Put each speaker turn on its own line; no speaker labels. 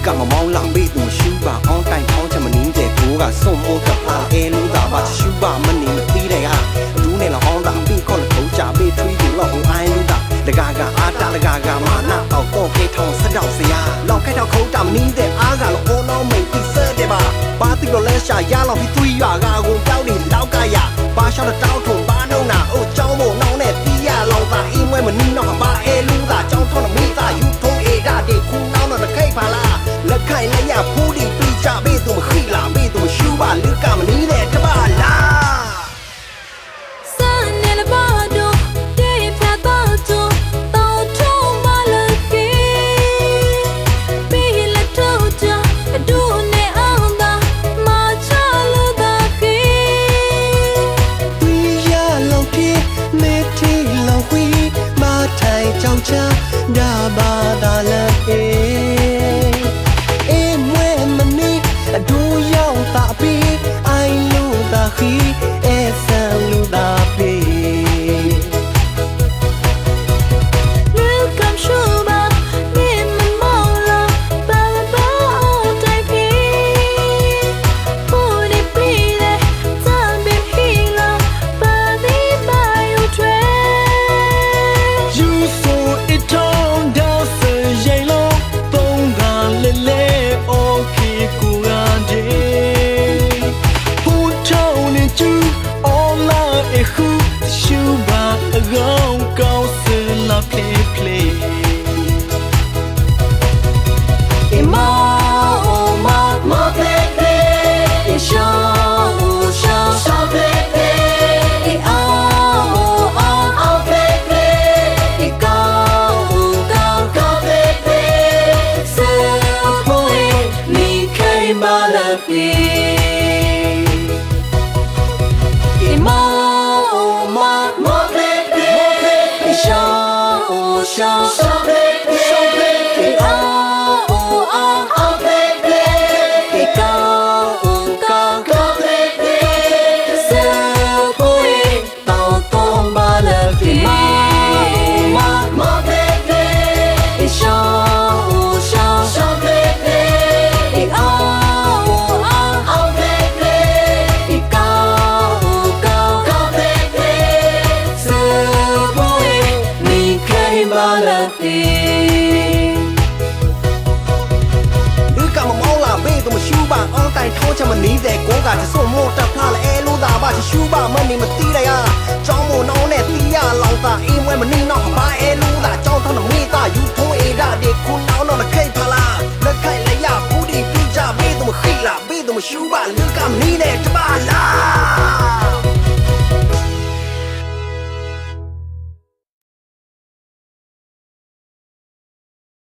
ကမမောင်းလာပေးသူရှူပါအောင်တိုင်ထောင်းချမနင်းတဲ့ကိုကစုံမိုးတပါအဲလူသာပါရှူပါမနေမသိတဲ့ဟာဒူးနဲ့လောင်းတာပြီးခေါ်လို့ကြပေးထွေးသူလောက်အိုင်းလူသာတကာကအာတာတကာကမာနာတော့တော့ကေထောင်းစတော့စရာလောက်ခိုက်တော့ခုံးတာမနင်းတဲ့အားကလို့အိုးလုံးမိတ်ပြီးစတဲ့ပါပါတိလို့လဲရှာရလောက်ပြီးသွေးရွာကကိုကြောက်နေလောက်ကရပါရှောက်တောက်ထုံပါနှုံနာအိုးကြောင်းမို့နှောင်းနဲ့တီးရလောက်သာအင်းမွဲမနင်းတော့ပါအဲလူသာကြောင်းထောင်းမိသားယူထုံးအေဒါတဲ့ခုနှောင်းတော့ခိတ်ပါလားလက်ခိုင်လက်ရဖူးဒီပြီးကြပေးသူမခိလာပေးသူမရှူပါလူကမနီးတဲ့တပါလားဒါဘာသာလဲအေးမွဲမနီအဒူရောက်တာပြီးအိုင်လူတာခီအဲဆန်လူတာပြီးထောင်းချမနီးတဲ့ကိုကจะส่งโมตับพลาและเอลูตาบ้าจะชูบ้ามันนี่มาตีได้อ่ะจ้องโมน้องเนี่ยตียาลองตาเอมไว้มันนี่นอกบ้าเอลูตาจ้องเท่านั้นมีตาอยู่ทุ่งเอดาเด็กคุณน้องนอนละเคยพลาและใครและยาผู้ดีพี่จ่าเบ้ตัวมาขี้ละเบ้ตัวมาชูบ้าหรือกำนี้เนี่ยจะบ้าละ